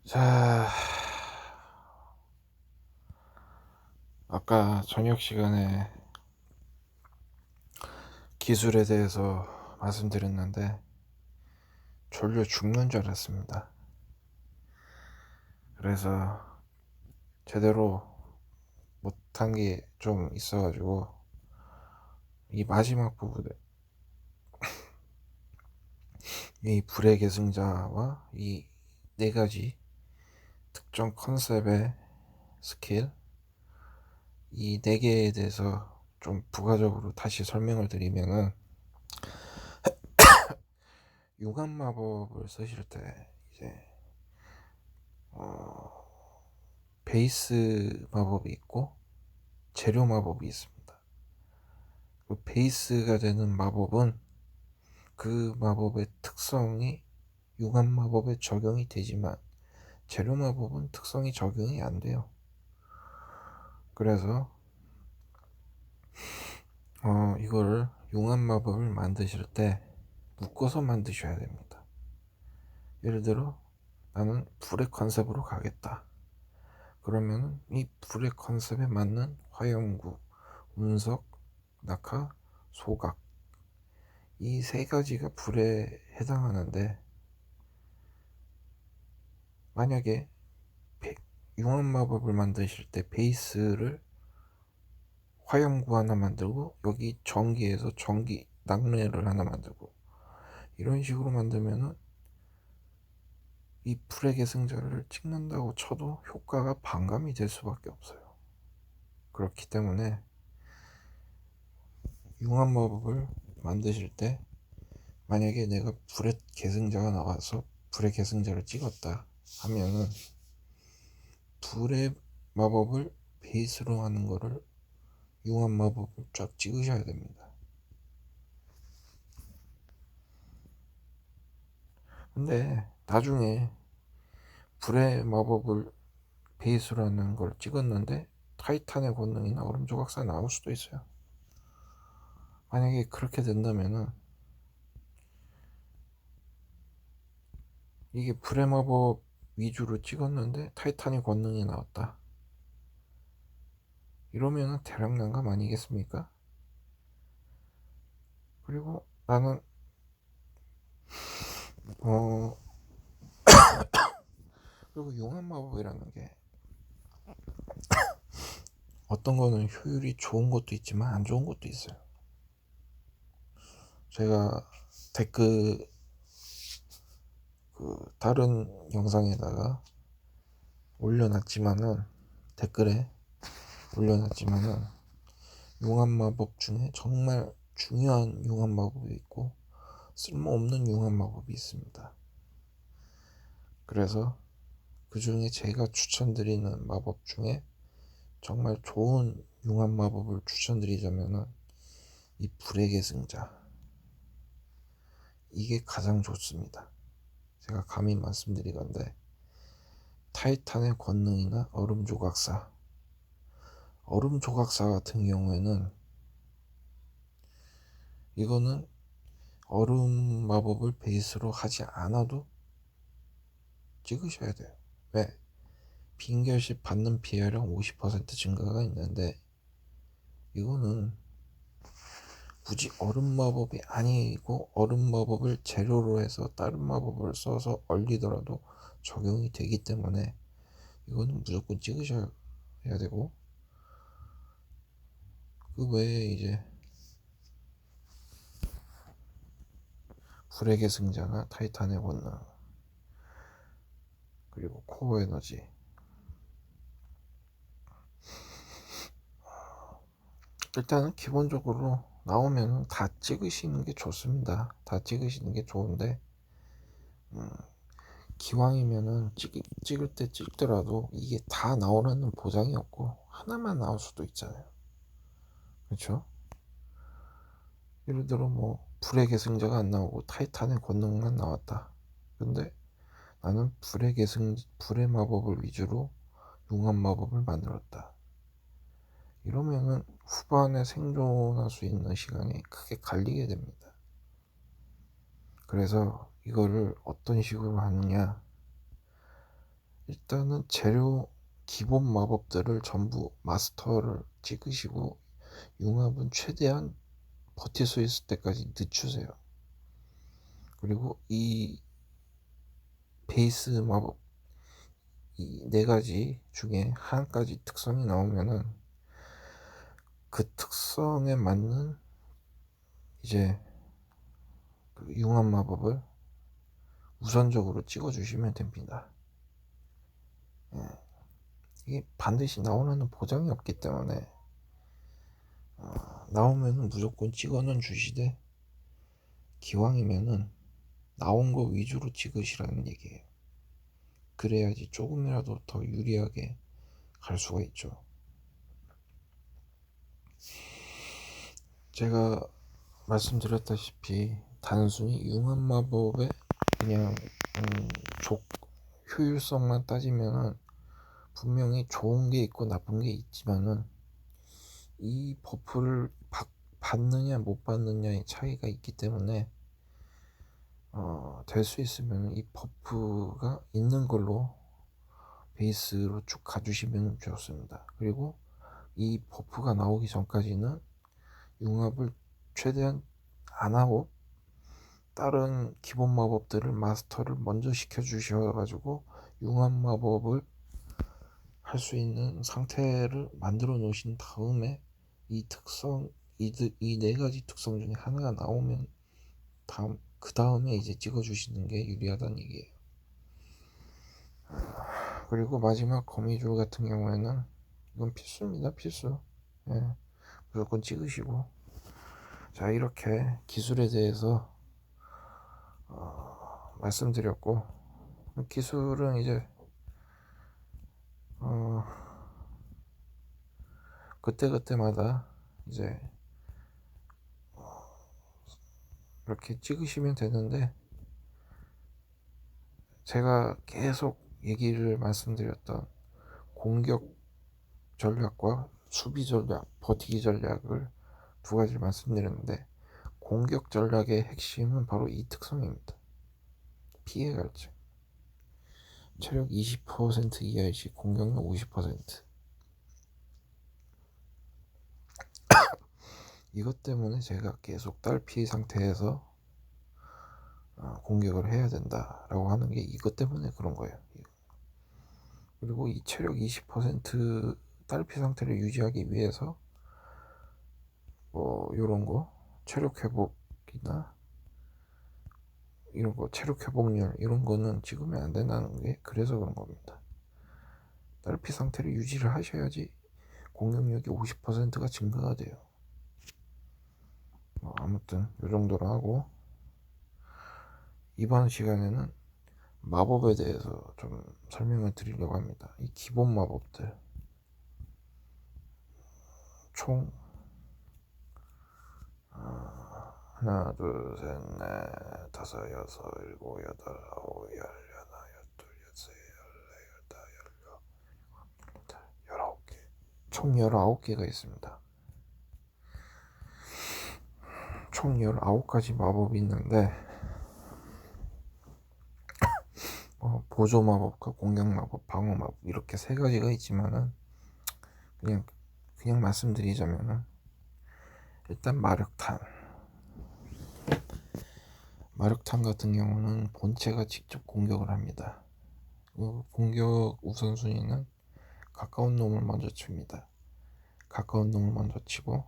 자, 아까 저녁 시간에 기술에 대해서 말씀드렸는데 졸려 죽는 줄 알았습니다. 그래서 제대로 못한 게 좀 있어가지고 이 마지막 부분에 이 불의 계승자와 이 네 가지 특정 컨셉의 스킬, 이 네 개에 대해서 좀 부가적으로 다시 설명을 드리면은, 융합 마법을 쓰실 때 이제 베이스 마법이 있고 재료 마법이 있습니다. 그 베이스가 되는 마법은 그 마법의 특성이 융합 마법에 적용이 되지만 재료 마법은 특성이 적용이 안 돼요. 그래서 이거를 융합 마법을 만드실 때 묶어서 만드셔야 됩니다. 예를 들어 나는 불의 컨셉으로 가겠다. 그러면 이 불의 컨셉에 맞는 화염구, 운석, 낙하, 소각, 이 세 가지가 불에 해당하는데, 만약에 융합 마법을 만드실 때 베이스를 화염구 하나 만들고 여기 전기에서 전기 낙뢰를 하나 만들고 이런 식으로 만들면은 이 불의 계승자를 찍는다고 쳐도 효과가 반감이 될 수밖에 없어요. 그렇기 때문에 융합 마법을 만드실 때 만약에 내가 불의 계승자가 나와서 불의 계승자를 찍었다 하면은 불의 마법을 베이스로 하는 거를 융합 마법을 쫙 찍으셔야 됩니다. 근데 나중에 불의 마법을 베이스로 하는 걸 찍었는데 타이탄의 권능이나 얼음 조각사 나올 수도 있어요. 만약에 그렇게 된다면은 이게 불의 마법 위주로 찍었는데 타이탄의 권능이 나왔다. 이러면은 대략 난감 아니겠습니까? 그리고 나는 어 그리고 융합 마법이라는 게 어떤 거는 효율이 좋은 것도 있지만 안 좋은 것도 있어요. 제가 댓글 다른 영상에다가 올려놨지만은 댓글에 올려놨지만은 융합 마법 중에 정말 중요한 융합 마법이 있고 쓸모없는 융합 마법이 있습니다. 그래서 그 중에 제가 추천드리는 마법 중에 정말 좋은 융합 마법을 추천드리자면은 이 불의 계승자, 이게 가장 좋습니다. 제가 감히 말씀드리건데 타이탄의 권능이나 얼음 조각사, 얼음 조각사 같은 경우에는 이거는 얼음 마법을 베이스로 하지 않아도 찍으셔야 돼요. 왜? 빈결시 받는 피해량 50% 증가가 있는데 이거는 굳이 얼음 마법이 아니고 얼음 마법을 재료로 해서 다른 마법을 써서 얼리더라도 적용이 되기 때문에 이거는 무조건 찍으셔야 되고, 그 외에 이제 불의 계승자나 타이탄의 권능, 그리고 코어 에너지, 일단은 기본적으로 나오면 다 찍으시는 게 좋습니다. 다 찍으시는 게 좋은데 기왕이면은 찍을 때 찍더라도 이게 다 나오라는 보장이 없고 하나만 나올 수도 있잖아요. 그렇죠? 예를 들어 뭐 불의 계승자가 안 나오고 타이탄의 권능만 나왔다. 근데 나는 불의 마법을 위주로 융합 마법을 만들었다. 이러면은 후반에 생존할 수 있는 시간이 크게 갈리게 됩니다. 그래서 이거를 어떤 식으로 하느냐, 일단은 재료 기본 마법들을 전부 마스터를 찍으시고 융합은 최대한 버틸 수 있을 때까지 늦추세요. 그리고 이 베이스 마법 이 네 가지 중에 한 가지 특성이 나오면은 그 특성에 맞는 이제 그 융합 마법을 우선적으로 찍어주시면 됩니다. 이게 반드시 나오는 보장이 없기 때문에 나오면은 무조건 찍어는 주시되 기왕이면은 나온 거 위주로 찍으시라는 얘기예요. 그래야지 조금이라도 더 유리하게 갈 수가 있죠. 제가 말씀드렸다시피 단순히 융합 마법의 그냥 효율성만 따지면은 분명히 좋은 게 있고 나쁜 게 있지만은 이 버프를 받느냐 못 받느냐의 차이가 있기 때문에 될 수 있으면 이 버프가 있는 걸로 베이스로 쭉 가주시면 좋습니다. 그리고 이 버프가 나오기 전까지는 융합을 최대한 안 하고 다른 기본 마법들을 마스터를 먼저 시켜 주셔가지고 융합 마법을 할 수 있는 상태를 만들어 놓으신 다음에 이 네 가지 특성 중에 하나가 나오면 그 다음에 이제 찍어 주시는 게 유리하다는 얘기예요. 그리고 마지막 거미줄 같은 경우에는 이건 필수입니다. 필수. 예, 무조건 찍으시고. 자, 이렇게 기술에 대해서 말씀드렸고, 기술은 이제 그때그때마다 이제 이렇게 찍으시면 되는데, 제가 계속 얘기를 말씀드렸던 공격 전략과 수비 전략, 버티기 전략을 두 가지를 말씀드렸는데, 공격 전략의 핵심은 바로 이 특성입니다. 피해 갈증. 체력 20% 이하의 시 공격력 50%. 이것 때문에 제가 계속 딸피 상태에서 공격을 해야 된다라고 하는 게 이것 때문에 그런 거예요. 그리고 이 체력 20% 딸피 상태를 유지하기 위해서 요런 거 체력 회복이나 이런 거 체력 회복률 이런 거는 찍으면 안 된다는 게 그래서 그런 겁니다. 딸피 상태를 유지를 하셔야지 공격력이 50%가 증가가 돼요. 아무튼 요 정도로 하고 이번 시간에는 마법에 대해서 좀 설명을 드리려고 합니다. 이 기본 마법들 총 하나 둘셋넷 다섯 여섯 일곱 여덟 아홉 열 하나 열둘 열세 열네 열다 열여 19개 총 19개가 있습니다. 총 19가지 마법이 있는데 보조 마법과 공격 마법, 방어 마법 이렇게 세 가지가 있지만은 그냥 말씀드리자면은 일단 마력탄 같은 경우는 본체가 직접 공격을 합니다. 공격 우선순위는 가까운 놈을 먼저 칩니다. 가까운 놈을 먼저 치고,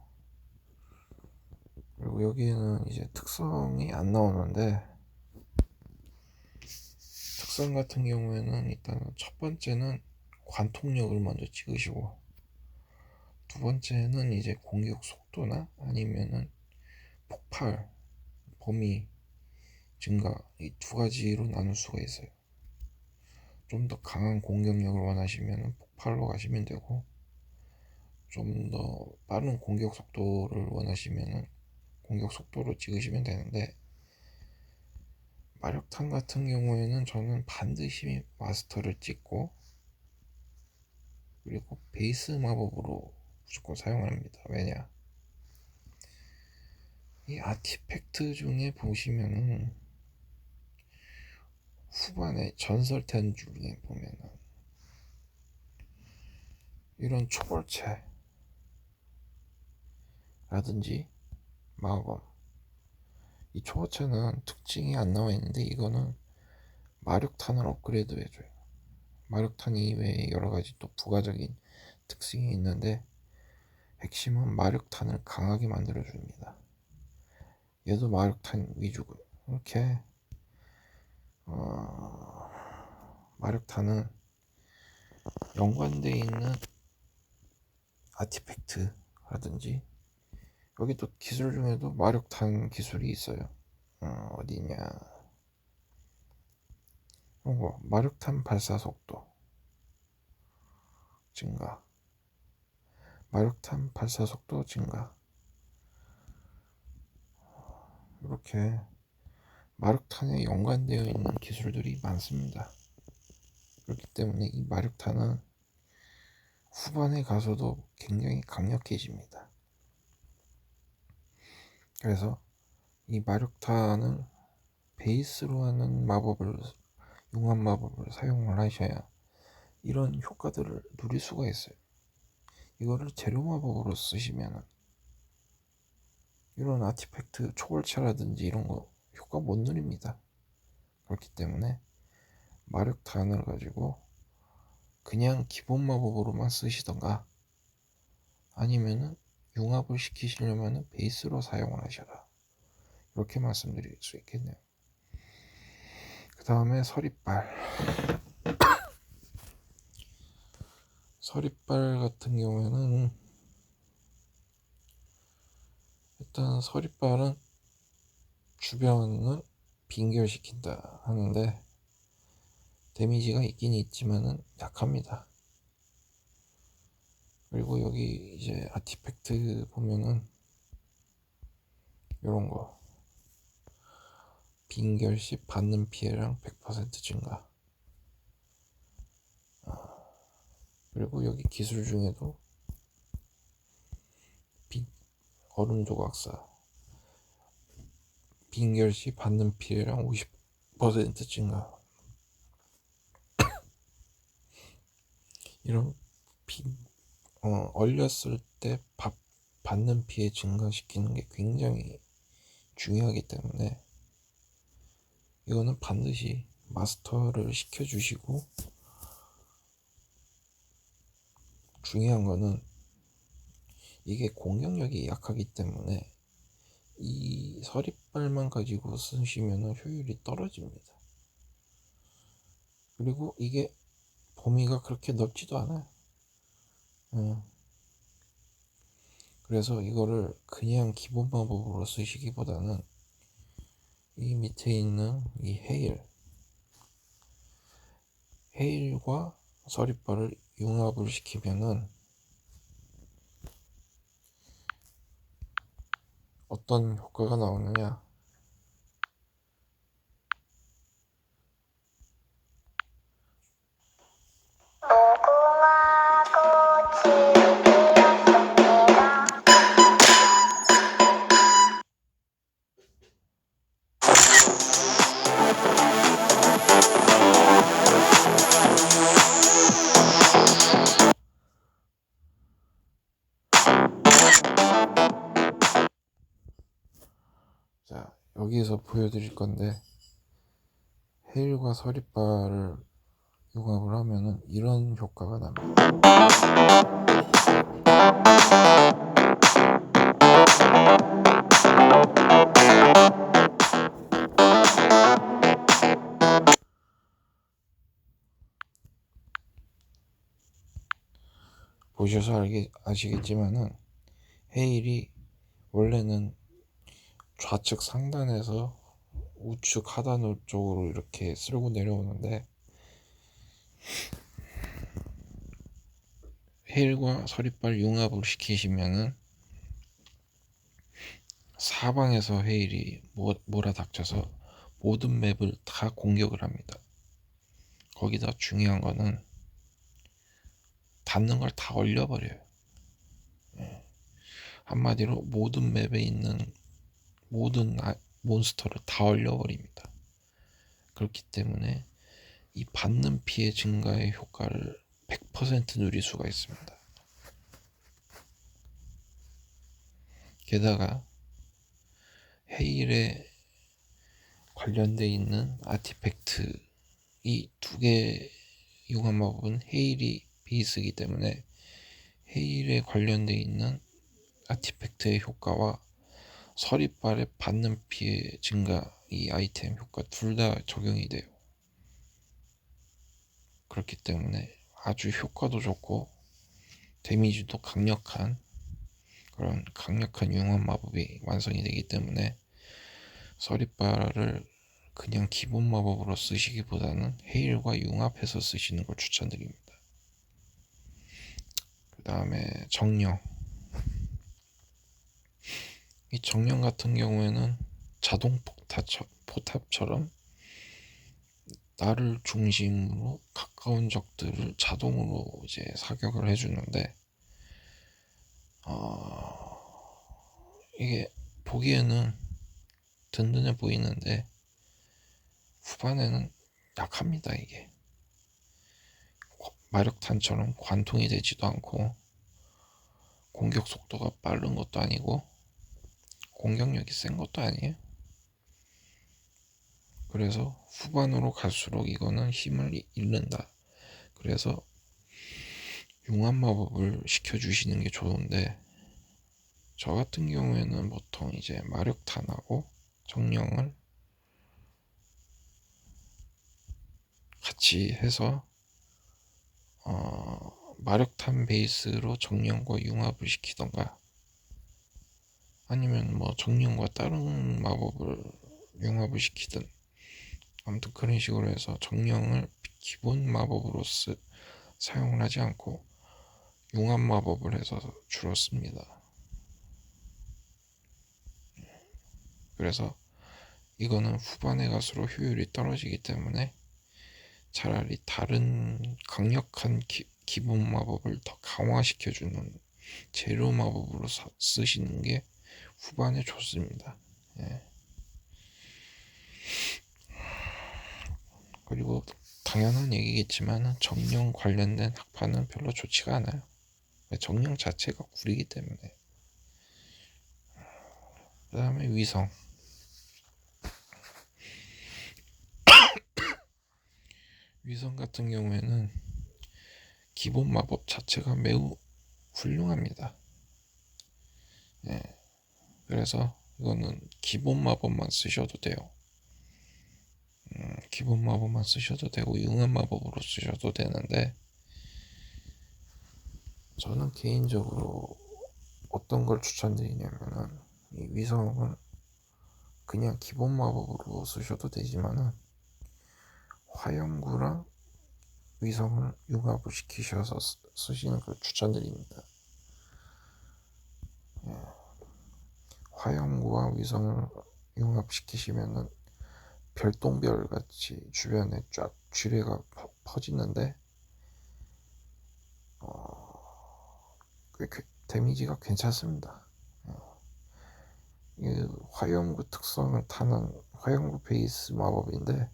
그리고 여기에는 이제 특성이 안 나오는데, 특성 같은 경우에는 일단 첫 번째는 관통력을 먼저 찍으시고, 두 번째는 이제 공격 속도나 아니면은 폭발 범위 증가, 이 두 가지로 나눌 수가 있어요. 좀 더 강한 공격력을 원하시면 폭발로 가시면 되고, 좀 더 빠른 공격 속도를 원하시면 공격 속도로 찍으시면 되는데, 마력탄 같은 경우에는 저는 반드시 마스터를 찍고 그리고 베이스 마법으로 무조건 사용합니다. 왜냐, 이 아티팩트 중에 보시면은 후반에 전설탄 중에 보면은 이런 초벌체라든지 마검, 이 초벌체는 특징이 안 나와 있는데 이거는 마력탄을 업그레이드 해줘요. 마력탄 이외에 여러가지 또 부가적인 특징이 있는데 핵심은 마력탄을 강하게 만들어줍니다. 얘도 마력탄 위주고요. 이렇게 마력탄은 연관되어 있는 아티팩트라든지 여기 또 기술 중에도 마력탄 기술이 있어요. 어디냐, 이거 마력탄 발사 속도 증가, 마력탄 발사 속도 증가, 이렇게 마력탄에 연관되어 있는 기술들이 많습니다. 그렇기 때문에 이 마력탄은 후반에 가서도 굉장히 강력해집니다. 그래서 이 마력탄을 베이스로 하는 마법을, 융합 마법을 사용을 하셔야 이런 효과들을 누릴 수가 있어요. 이거를 재료 마법으로 쓰시면 이런 아티팩트 초월체라든지 이런 거 효과 못 누립니다. 그렇기 때문에 마력탄을 가지고 그냥 기본 마법으로만 쓰시던가 아니면은 융합을 시키시려면 베이스로 사용을 하셔라, 이렇게 말씀드릴 수 있겠네요. 그 다음에 서리빨. 서리빨 같은 경우에는 일단 서리빨은 주변을 빙결시킨다 하는데 데미지가 있긴 있지만은 약합니다. 그리고 여기 이제 아티팩트 보면은 이런 거 빙결 시 받는 피해량 100% 증가. 그리고 여기 기술 중에도 얼음 조각사 빙결 시 받는 피해량 50% 증가. 이런 얼렸을 때 받는 피해 증가시키는 게 굉장히 중요하기 때문에 이거는 반드시 마스터를 시켜주시고, 중요한 거는 이게 공격력이 약하기 때문에 이 서리빨만 가지고 쓰시면 효율이 떨어집니다. 그리고 이게 범위가 그렇게 넓지도 않아요. 그래서 이거를 그냥 기본 마법으로 쓰시기보다는 이 밑에 있는 이 헤일과 서리빨을 융합을 시키면은 어떤 효과가 나오느냐, 자 여기에서 보여드릴 건데 헤일과 서리빨을 융합을 하면은 이런 효과가 납니다. 보셔서 아시겠지만은 헤일이 원래는 좌측 상단에서 우측 하단 쪽으로 이렇게 쓸고 내려오는데 헤일과 서리빨 융합을 시키시면은 사방에서 헤일이 몰아닥쳐서 모든 맵을 다 공격을 합니다. 거기다 중요한 거는 닿는 걸 다 얼려버려요. 한마디로 모든 맵에 있는 모든 몬스터를 다 얼려버립니다. 그렇기 때문에 이 받는 피해 증가의 효과를 100% 누릴 수가 있습니다. 게다가 헤일에 관련돼 있는 아티팩트, 이 두 개 융합 마법은 헤일이 베이스이기 때문에 헤일에 관련돼 있는 아티팩트의 효과와 서리빨에 받는 피해 증가, 이 아이템 효과 둘 다 적용이 돼요. 그렇기 때문에 아주 효과도 좋고 데미지도 강력한 그런 강력한 융합 마법이 완성이 되기 때문에 서리빨을 그냥 기본 마법으로 쓰시기보다는 헤일과 융합해서 쓰시는 걸 추천드립니다. 그 다음에 정령. 이 정령 같은 경우에는 자동 포탑처럼 나를 중심으로 가까운 적들을 자동으로 이제 사격을 해주는데, 이게 보기에는 든든해 보이는데 후반에는 약합니다. 이게 마력탄처럼 관통이 되지도 않고 공격 속도가 빠른 것도 아니고 공격력이 센 것도 아니에요. 그래서 후반으로 갈수록 이거는 힘을 잃는다. 그래서 융합 마법을 시켜주시는 게 좋은데, 저 같은 경우에는 보통 이제 마력탄하고 정령을 같이 해서 마력탄 베이스로 정령과 융합을 시키던가, 아니면 뭐 정령과 다른 마법을 융합을 시키든, 아무튼 그런 식으로 해서 정령을 기본 마법으로 사용을 하지 않고 융합 마법을 해서 주로 씁니다. 그래서 이거는 후반에 갈수록 효율이 떨어지기 때문에 차라리 다른 강력한 기본 마법을 더 강화시켜주는 재료 마법으로 쓰시는 게 후반에 좋습니다. 예. 그리고 당연한 얘기겠지만 정령 관련된 학파는 별로 좋지가 않아요. 정령 자체가 구리기 때문에. 그 다음에 위성. 위성 같은 경우에는 기본 마법 자체가 매우 훌륭합니다. 예. 그래서 이거는 기본 마법만 쓰셔도 돼요. 기본 마법만 쓰셔도 되고 융합 마법으로 쓰셔도 되는데, 저는 개인적으로 어떤 걸 추천드리냐면은, 이 위성은 그냥 기본 마법으로 쓰셔도 되지만은 화염구랑 위성을 융합을 시키셔서 쓰시는 걸 추천드립니다. 예. 화염구와 위성을 융합시키시면은 별똥별 같이 주변에 쫙 쥐레가 퍼지는데 꽤 데미지가 괜찮습니다. 이 화염구 특성을 타는 화염구 베이스 마법인데,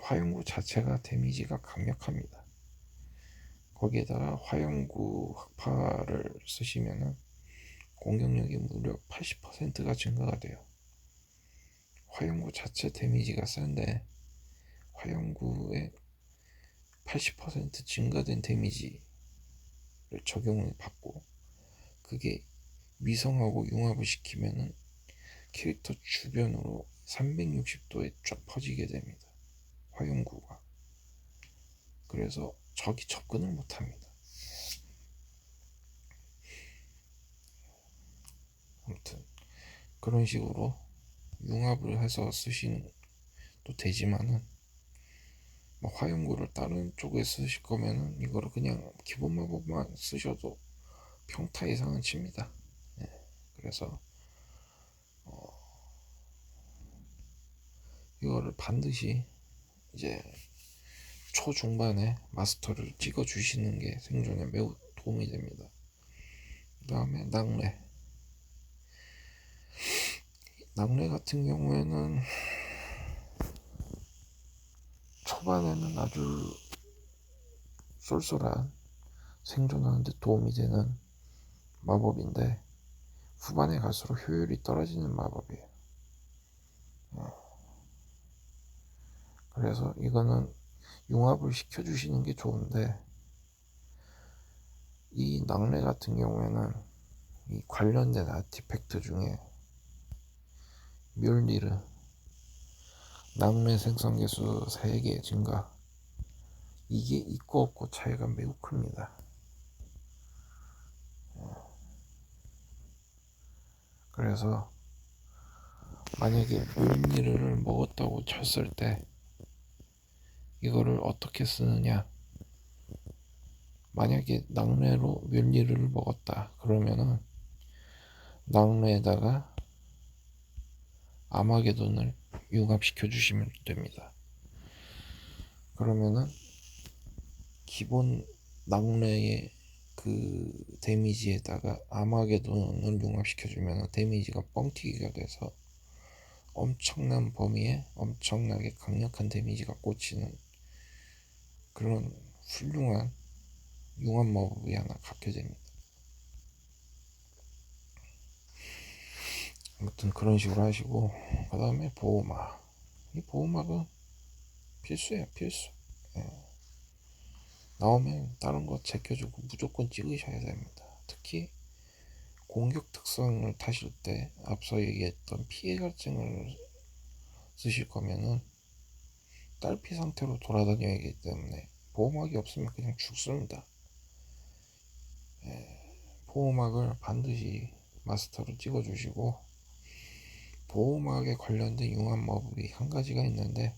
화염구 자체가 데미지가 강력합니다. 거기에다가 화염구 흑파를 쓰시면은 공격력이 무려 80%가 증가가 돼요. 화염구 자체 데미지가 센데 화염구에 80% 증가된 데미지를 적용을 받고, 그게 위성하고 융합을 시키면은 캐릭터 주변으로 360도에 쫙 퍼지게 됩니다. 화염구가. 그래서 적이 접근을 못합니다. 아무튼 그런 식으로 융합을 해서 쓰시는 또 되지만은, 뭐 화염구를 다른 쪽에 쓰실 거면은 이거를 그냥 기본 마법만 쓰셔도 평타 이상은 칩니다. 네. 그래서 이거를 반드시 이제 초중반에 마스터를 찍어 주시는 게 생존에 매우 도움이 됩니다. 그 다음에 낙뢰 같은 경우에는 초반에는 아주 쏠쏠한 생존하는 데 도움이 되는 마법인데 후반에 갈수록 효율이 떨어지는 마법이에요. 그래서 이거는 융합을 시켜주시는 게 좋은데, 이 낙뢰 같은 경우에는 이 관련된 아티팩트 중에 뮬리르 낙뢰 생성 개수 3개 증가, 이게 있고 없고 차이가 매우 큽니다. 그래서 만약에 뮬리르를 먹었다고 쳤을 때 이거를 어떻게 쓰느냐, 만약에 낙뢰로 뮬리르를 먹었다 그러면은 낙뢰에다가 아마게돈을 융합시켜 주시면 됩니다. 그러면은 기본 낙뢰의 그 데미지에다가 아마게돈을 융합시켜 주면 데미지가 뻥튀기가 돼서 엄청난 범위에 엄청나게 강력한 데미지가 꽂히는 그런 훌륭한 융합 마법이 하나 갖게 됩니다. 아무튼 그런 식으로 하시고, 그 다음에 보호막. 이 보호막은 필수예요, 필수. 예. 나오면 다른 거 제껴주고 무조건 찍으셔야 됩니다. 특히 공격 특성을 타실 때 앞서 얘기했던 피해 갈증을 쓰실 거면은 딸피 상태로 돌아다녀야 하기 때문에 보호막이 없으면 그냥 죽습니다. 보호막을 반드시 마스터로 찍어주시고, 보호막에 관련된 융합 마법이 한 가지가 있는데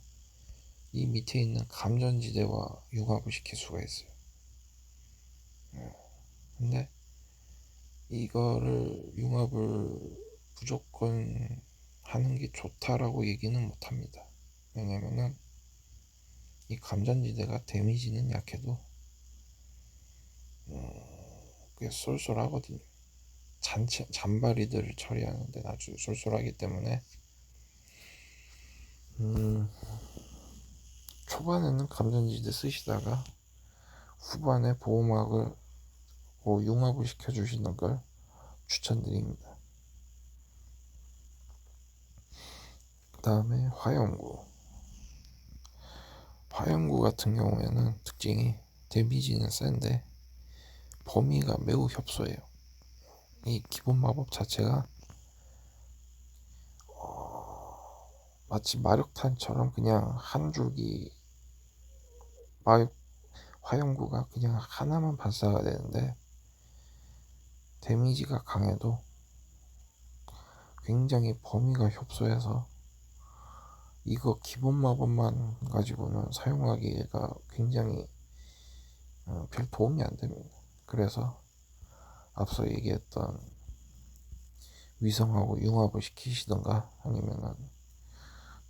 이 밑에 있는 감전지대와 융합을 시킬 수가 있어요. 근데 이거를 융합을 무조건 하는 게 좋다라고 얘기는 못합니다. 왜냐면은 이 감전지대가 데미지는 약해도 꽤 쏠쏠하거든요. 잔바리들을 처리하는데 아주 쏠쏠하기 때문에 초반에는 감전지대 쓰시다가 후반에 보호막을 융합을 시켜주시는 걸 추천드립니다. 그 다음에 화염구. 화염구 같은 경우에는 특징이 데미지는 센데 범위가 매우 협소해요. 이 기본 마법 자체가 마치 마력탄처럼 그냥 한 줄기 화염구가 그냥 하나만 발사가 되는데 데미지가 강해도 굉장히 범위가 협소해서 이거 기본 마법만 가지고는 사용하기가 굉장히 별 도움이 안 됩니다. 그래서 앞서 얘기했던 위성하고 융합을 시키시던가 아니면은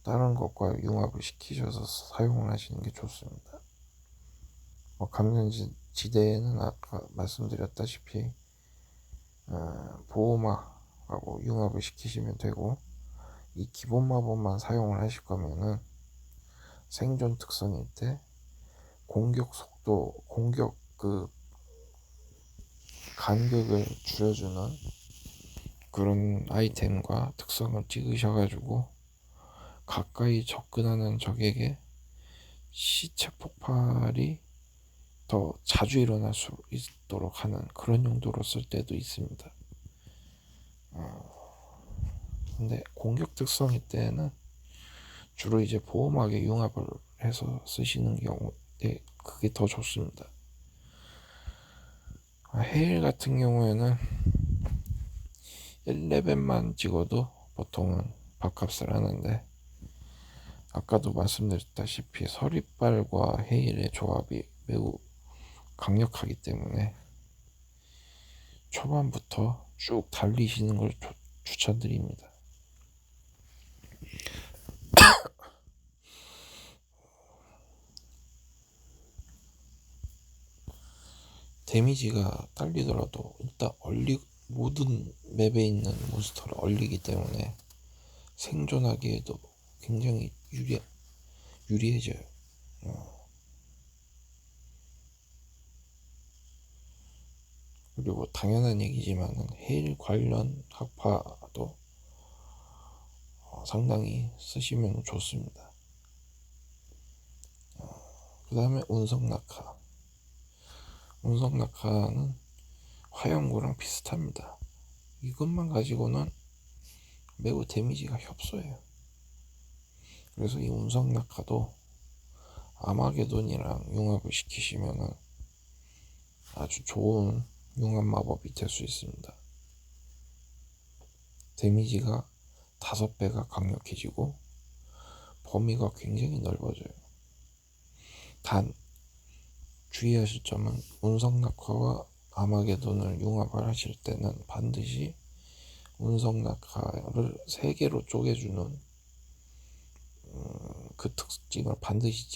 다른 것과 융합을 시키셔서 사용을 하시는 게 좋습니다. 감전지대에는 아까 말씀드렸다시피 보호막하고 융합을 시키시면 되고, 이 기본 마법만 사용을 하실 거면은 생존 특성일 때 공격 속도, 공격 그 간격을 줄여주는 그런 아이템과 특성을 찍으셔가지고 가까이 접근하는 적에게 시체 폭발이 더 자주 일어날 수 있도록 하는 그런 용도로 쓸 때도 있습니다. 근데 공격 특성일 때는 주로 이제 보호막에 융합을 해서 쓰시는 경우에 그게 더 좋습니다. 헤일 같은 경우에는 1레벨만 찍어도 보통은 밥값을 하는데, 아까도 말씀드렸다시피 서리빨과 헤일의 조합이 매우 강력하기 때문에 초반부터 쭉 달리시는 걸 추천드립니다. 데미지가 딸리더라도 일단 모든 맵에 있는 몬스터를 얼리기 때문에 생존하기에도 굉장히 유리해져요. 그리고 당연한 얘기지만은 해일 관련 학파도 상당히 쓰시면 좋습니다. 그 다음에 운석낙하. 운석낙하는 화염구랑 비슷합니다. 이것만 가지고는 매우 데미지가 협소해요. 그래서 이 운석낙하도 아마게돈이랑 융합을 시키시면은 아주 좋은 융합 마법이 될 수 있습니다. 데미지가 5배가 강력해지고 범위가 굉장히 넓어져요. 단 주의하실 점은 운석낙하와 아마게돈을 융합을 하실 때는 반드시 운석낙하를 3개로 쪼개주는 그 특징을 반드시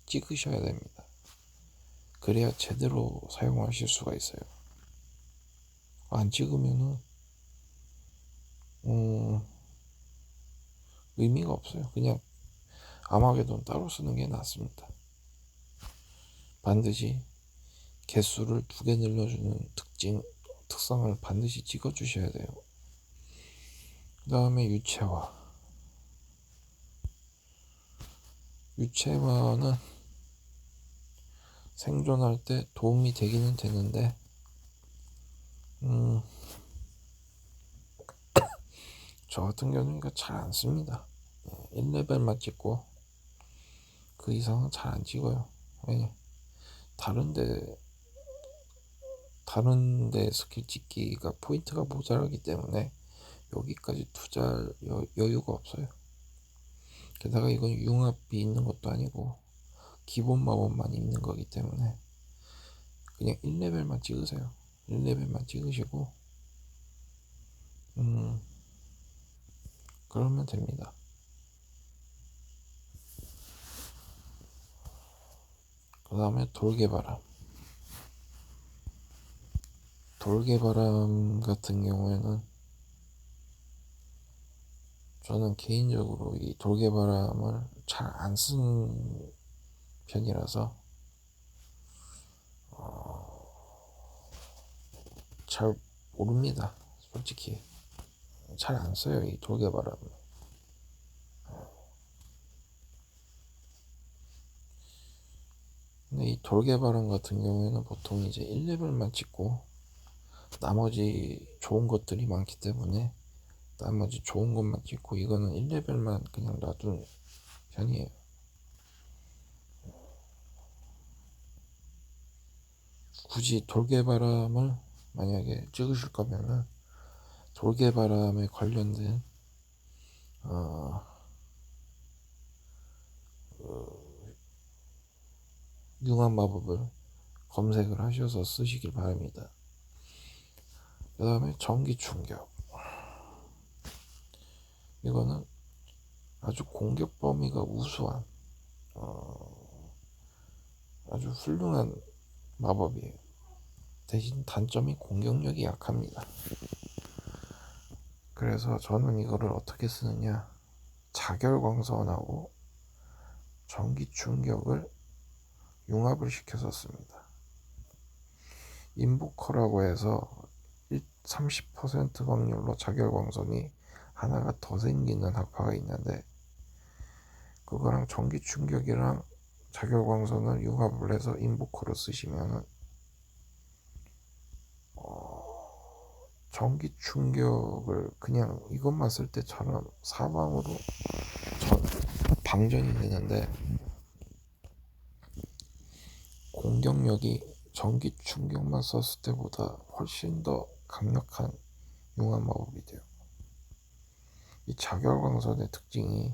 찍으셔야 됩니다. 그래야 제대로 사용하실 수가 있어요. 안 찍으면은 의미가 없어요. 그냥 아마게돈 따로 쓰는 게 낫습니다. 반드시 개수를 2개 늘려주는 특성을 반드시 찍어주셔야 돼요. 그 다음에 유채화는 생존할 때 도움이 되기는 되는데 저 같은 경우는 이거 잘 안 씁니다. 1레벨만 찍고 그 이상은 잘 안 찍어요. 왜? 다른데 스킬 찍기가 포인트가 모자라기 때문에 여기까지 투자할 여유가 없어요. 게다가 이건 융합이 있는 것도 아니고 기본 마법만 있는 거기 때문에 그냥 1레벨만 찍으세요. 1레벨만 찍으시고 그러면 됩니다. 그 다음에 돌개바람 같은 경우에는 저는 개인적으로 이 돌개바람을 잘 안 쓰는 편이라서 잘 모릅니다. 솔직히 잘 안 써요, 이 돌개바람을. 근데 이 돌개바람 같은 경우에는 보통 이제 1레벨만 찍고 나머지 좋은 것들이 많기 때문에 나머지 좋은 것만 찍고 이거는 1레벨만 그냥 놔둔 편이에요. 굳이 돌개바람을 만약에 찍으실 거면은 돌개바람에 관련된 융합 마법을 검색을 하셔서 쓰시길 바랍니다. 그 다음에 전기 충격. 이거는 아주 공격 범위가 우수한 아주 훌륭한 마법이에요. 대신 단점이 공격력이 약합니다. 그래서 저는 이거를 어떻게 쓰느냐, 자결광선하고 전기 충격을 융합을 시켜서 씁니다. 인보커라고 해서 30% 확률로 자결광선이 하나가 더 생기는 학파가 있는데 그거랑 전기 충격이랑 자결광선을 융합을 해서 인보커로 쓰시면 전기 충격을 그냥 이것만 쓸 때처럼 사방으로 방전이 되는데 공격력이 전기 충격만 썼을 때보다 훨씬 더 강력한 융합 마법이 돼요. 이 자결광선의 특징이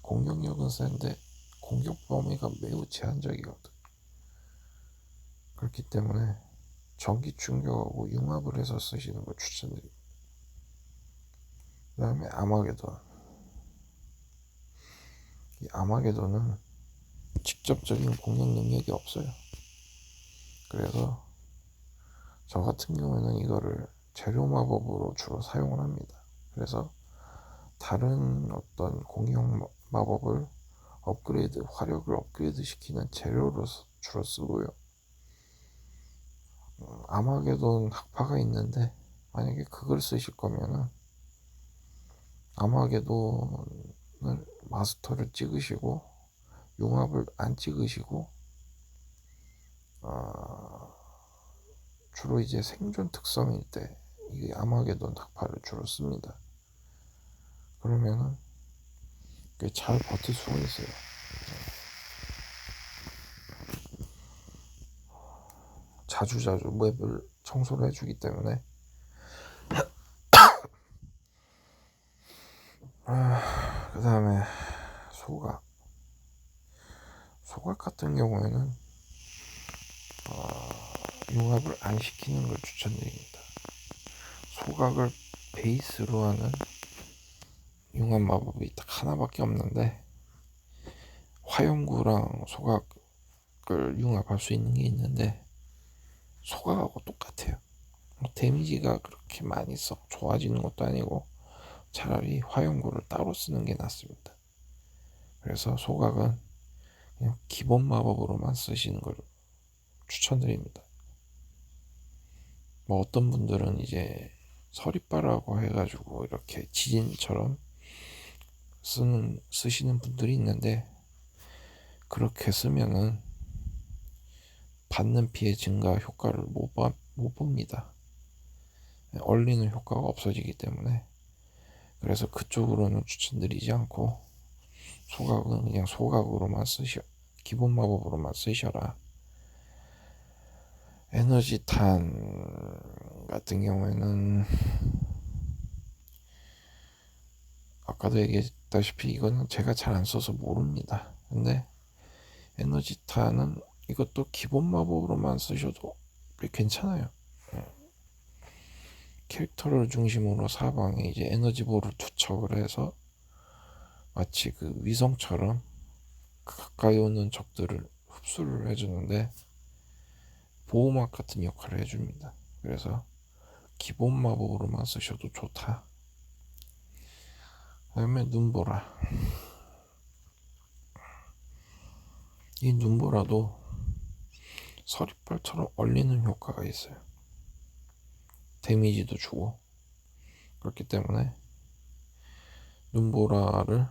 공격력은 센데 공격 범위가 매우 제한적이거든. 그렇기 때문에 전기 충격하고 융합을 해서 쓰시는 걸 추천드립니다. 그 다음에 아마게돈. 이 아마게돈은 직접적인 공격 능력이 없어요. 그래서 저 같은 경우에는 이거를 재료 마법으로 주로 사용을 합니다. 그래서 다른 어떤 공격 마법을 화력을 업그레이드 시키는 재료로 주로 쓰고요. 아마게돈 학파가 있는데, 만약에 그걸 쓰실 거면은 아마게돈을 마스터를 찍으시고 융합을 안 찍으시고 주로 이제 생존 특성일 때 이 아마게돈 학파를 주로 씁니다. 그러면은 꽤 잘 버틸 수가 있어요. 자주자주 맵을 청소를 해주기 때문에. 그 다음에 소각. 소각 같은 경우에는 융합을 안 시키는 걸 추천드립니다. 소각을 베이스로 하는 융합 마법이 딱 하나밖에 없는데, 화염구랑 소각을 융합할 수 있는 게 있는데 소각하고 똑같아요. 데미지가 그렇게 많이 썩 좋아지는 것도 아니고 차라리 화염구를 따로 쓰는 게 낫습니다. 그래서 소각은 그냥 기본 마법으로만 쓰시는 걸 추천드립니다. 뭐 어떤 분들은 이제 서리바라고 해가지고 이렇게 지진처럼 쓰시는 분들이 있는데, 그렇게 쓰면은 받는 피해 증가 효과를 못 봅니다. 얼리는 효과가 없어지기 때문에. 그래서 그쪽으로는 추천드리지 않고 소각은 그냥 소각으로만 기본 마법으로만 쓰셔라. 에너지탄 같은 경우에는 아까도 얘기했다시피 이거는 제가 잘 안 써서 모릅니다. 근데 에너지탄은 이것도 기본 마법으로만 쓰셔도 꽤 괜찮아요. 캐릭터를 중심으로 사방에 이제 에너지볼을 투척을 해서 마치 그 위성처럼 가까이 오는 적들을 흡수를 해주는데 보호막 같은 역할을 해줍니다. 그래서 기본 마법으로만 쓰셔도 좋다. 그 다음에 눈보라. 이 눈보라도 서리발처럼 얼리는 효과가 있어요. 데미지도 주고. 그렇기 때문에 눈보라를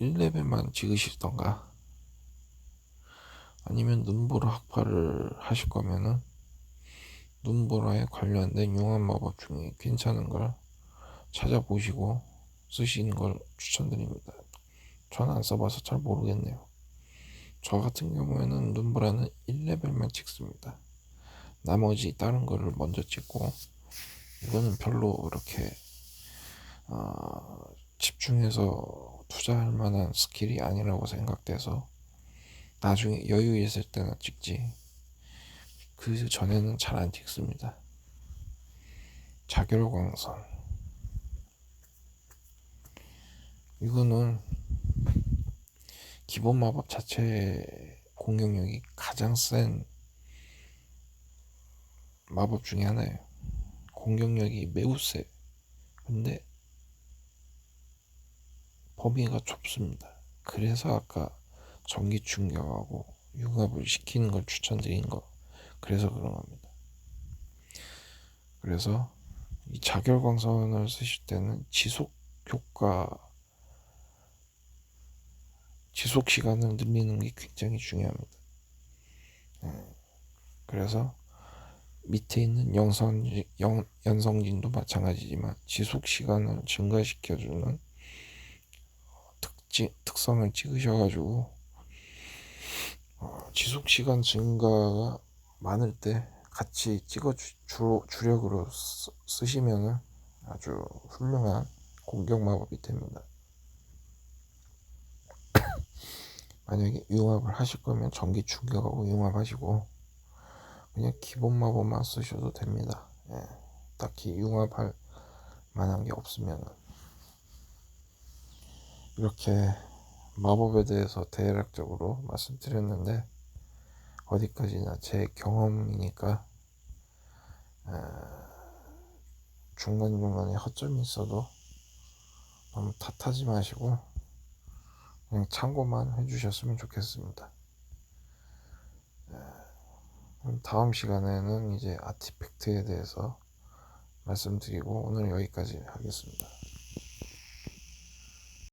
1레벨만 찍으시던가 아니면 눈보라 학파를 하실 거면은 눈보라에 관련된 융합 마법 중에 괜찮은 걸 찾아보시고 쓰시는 걸 추천드립니다. 저는 안 써봐서 잘 모르겠네요. 저 같은 경우에는 눈보라는 1레벨만 찍습니다. 나머지 다른 거를 먼저 찍고, 이거는 별로 그렇게 집중해서 투자할 만한 스킬이 아니라고 생각돼서 나중에 여유 있을 때나 찍지 그 전에는 잘 안 찍습니다. 자결광선, 이거는 기본 마법 자체 공격력이 가장 센 마법 중에 하나예요. 공격력이 매우 세. 근데 범위가 좁습니다. 그래서 아까 전기 충격하고 융합을 시키는 걸 추천드린 거, 그래서 그런 겁니다. 그래서 이 자결광선을 쓰실 때는 지속 시간을 늘리는 게 굉장히 중요합니다. 그래서 밑에 있는 연성진도 마찬가지지만 지속 시간을 증가시켜주는 특성을 찍으셔가지고 지속 시간 증가가 많을 때 같이 찍어 주력으로 쓰시면 아주 훌륭한 공격 마법이 됩니다. 만약에 융합을 하실 거면 전기 충격하고 융합하시고 그냥 기본 마법만 쓰셔도 됩니다. 딱히 융합할 만한 게 없으면. 이렇게 마법에 대해서 대략적으로 말씀드렸는데 어디까지나 제 경험이니까 중간중간에 허점이 있어도 너무 탓하지 마시고 그냥 참고만 해주셨으면 좋겠습니다. 그러면 다음 시간에는 이제 아티팩트에 대해서 말씀드리고 오늘 여기까지 하겠습니다.